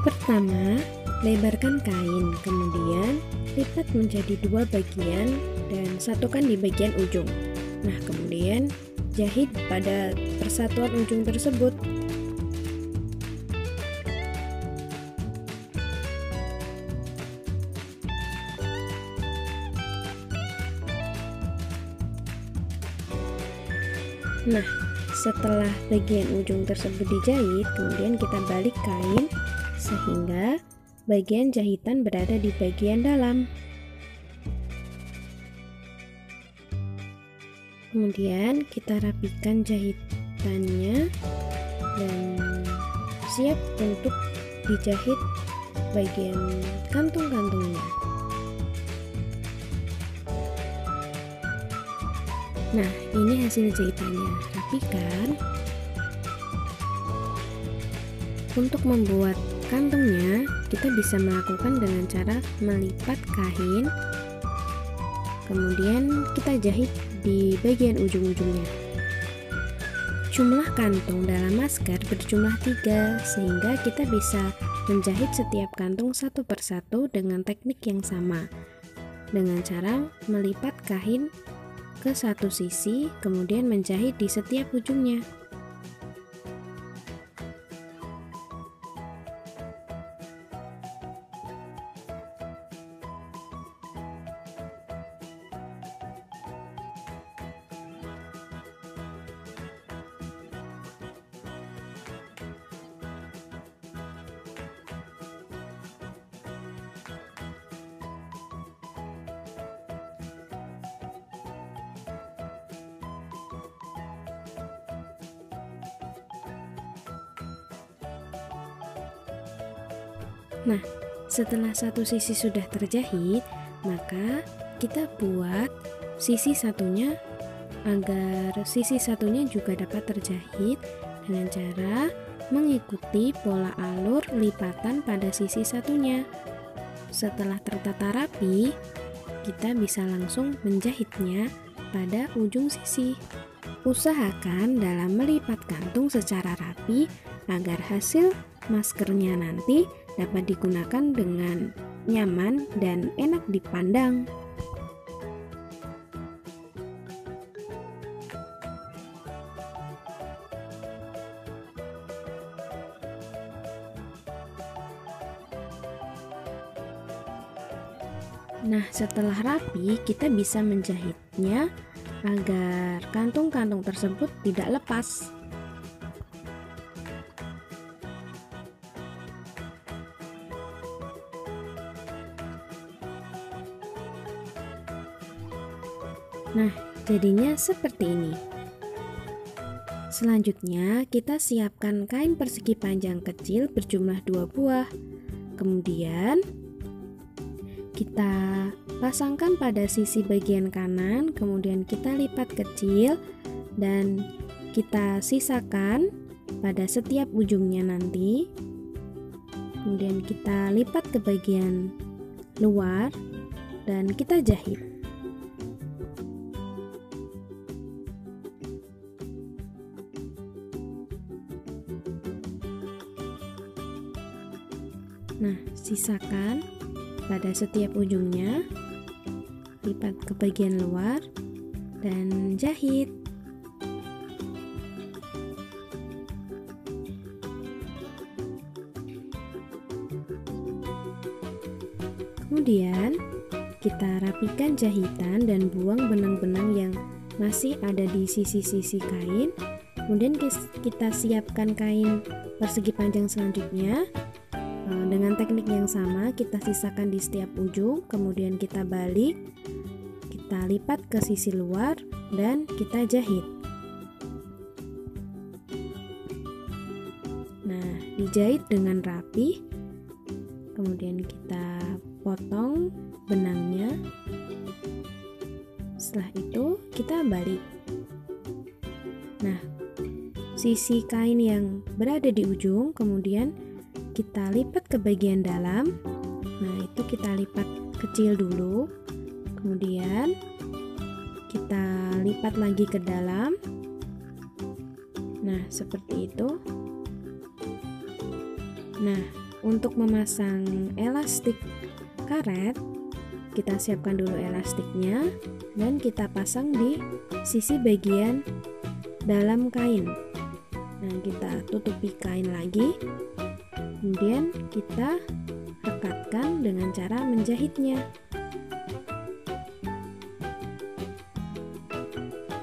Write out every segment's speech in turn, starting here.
Pertama, lebarkan kain, kemudian lipat menjadi 2 bagian dan satukan di bagian ujung. Nah, kemudian jahit pada persatuan ujung tersebut. Nah, setelah bagian ujung tersebut dijahit, kemudian kita balik kain sehingga bagian jahitan berada di bagian dalam. Kemudian kita rapikan jahitannya dan siap untuk dijahit bagian kantung-kantungnya. Nah, ini hasil jahitannya. Rapikan. Untuk membuat kantungnya, kita bisa melakukan dengan cara melipat kain, kemudian kita jahit di bagian ujung-ujungnya. Jumlah kantung dalam masker berjumlah 3, sehingga kita bisa menjahit setiap kantung satu persatu dengan teknik yang sama, dengan cara melipat kain ke satu sisi, kemudian menjahit di setiap ujungnya. Nah, setelah satu sisi sudah terjahit, maka kita buat sisi satunya agar sisi satunya juga dapat terjahit dengan cara mengikuti pola alur lipatan pada sisi satunya. Setelah tertata rapi, kita bisa langsung menjahitnya pada ujung sisi. Usahakan dalam melipat kantung secara rapi agar hasil maskernya nanti dapat digunakan dengan nyaman dan enak dipandang. Nah, setelah rapi, kita bisa menjahitnya agar kantung-kantung tersebut tidak lepas. Nah, jadinya seperti ini. Selanjutnya, kita siapkan kain persegi panjang kecil berjumlah 2 buah. Kemudian, kita pasangkan pada sisi bagian kanan, kemudian kita lipat kecil dan kita sisakan pada setiap ujungnya nanti. Kemudian kita lipat ke bagian luar dan kita jahit. Nah, sisakan pada setiap ujungnya, lipat ke bagian luar dan jahit. Kemudian kita rapikan jahitan dan buang benang-benang yang masih ada di sisi-sisi kain. Kemudian kita siapkan kain persegi panjang selanjutnya. Dengan teknik yang sama, kita sisakan di setiap ujung, kemudian kita balik, kita lipat ke sisi luar dan kita jahit. Nah, dijahit dengan rapi, kemudian kita potong benangnya. Setelah itu kita balik. Nah, sisi kain yang berada di ujung kemudian kita lipat ke bagian dalam. Nah, itu kita lipat kecil dulu, kemudian kita lipat lagi ke dalam. Nah, seperti itu. Nah, untuk memasang elastik karet, kita siapkan dulu elastiknya dan kita pasang di sisi bagian dalam kain. Nah, kita tutupi kain lagi, kemudian kita rekatkan dengan cara menjahitnya.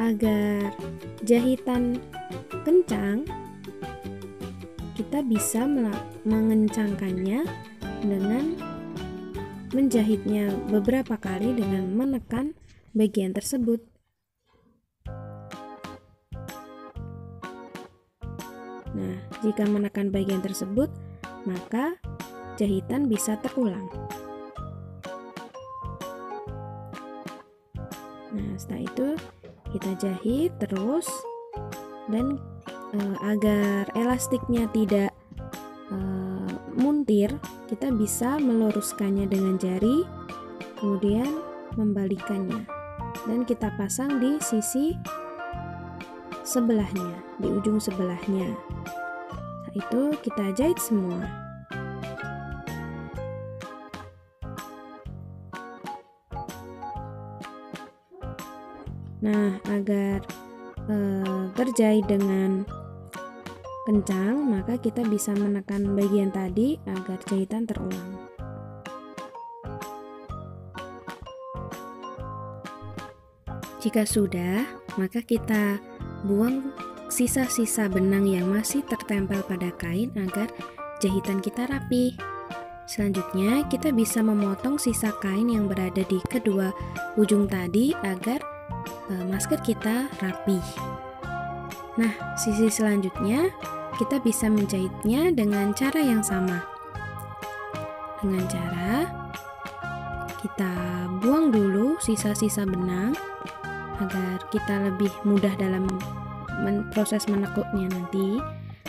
Agar jahitan kencang, kita bisa mengencangkannya dengan menjahitnya beberapa kali dengan menekan bagian tersebut. Nah, jika menekan bagian tersebut, maka jahitan bisa terulang. Nah, setelah itu kita jahit terus, dan agar elastiknya tidak muntir, kita bisa meluruskannya dengan jari, kemudian membalikannya, dan kita pasang di sisi sebelahnya, di ujung sebelahnya. Setelah itu kita jahit semua. Nah, agar terjahit dengan kencang, maka kita bisa menekan bagian tadi agar jahitan terulang. Jika sudah, maka kita buang sisa-sisa benang yang masih tertempel pada kain agar jahitan kita rapi. Selanjutnya, kita bisa memotong sisa kain yang berada di kedua ujung tadi agar masker kita rapi. Nah, sisi selanjutnya kita bisa menjahitnya dengan cara yang sama. Dengan cara kita buang dulu sisa-sisa benang agar kita lebih mudah dalam proses menekuknya nanti.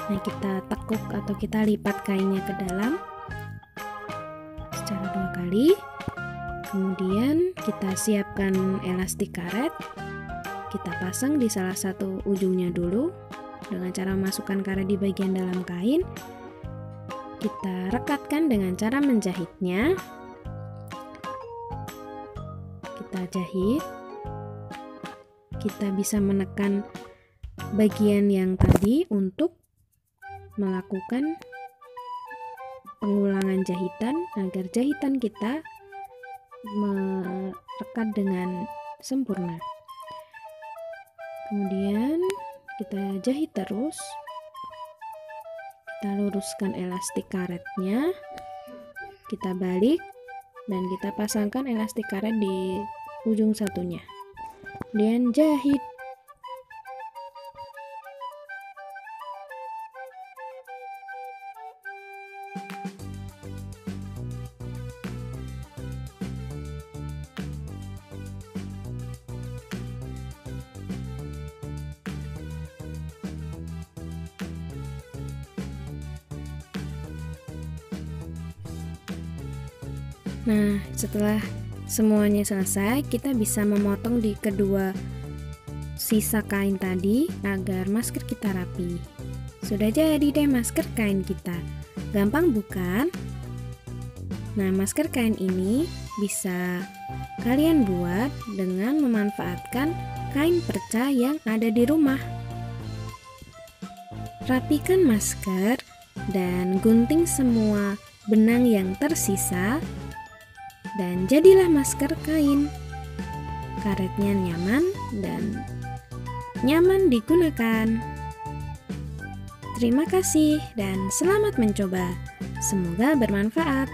Nah, kita tekuk atau kita lipat kainnya ke dalam secara 2 kali. Kemudian kita siapkan elastik karet. Kita pasang di salah satu ujungnya dulu dengan cara masukkan karet di bagian dalam kain. Kita rekatkan dengan cara menjahitnya. Kita jahit. Kita bisa menekan bagian yang tadi untuk melakukan pengulangan jahitan agar jahitan kita merekat dengan sempurna. Kemudian kita jahit terus. Kita luruskan elastik karetnya, kita balik, dan kita pasangkan elastik karet di ujung satunya. Kemudian jahit. Nah, setelah semuanya selesai, kita bisa memotong di kedua sisa kain tadi agar masker kita rapi. Sudah jadi deh masker kain kita. Gampang bukan? Nah, masker kain ini bisa kalian buat dengan memanfaatkan kain perca yang ada di rumah. Rapikan masker dan gunting semua benang yang tersisa. Dan jadilah masker kain. Karetnya nyaman dan nyaman digunakan. Terima kasih dan selamat mencoba. Semoga bermanfaat.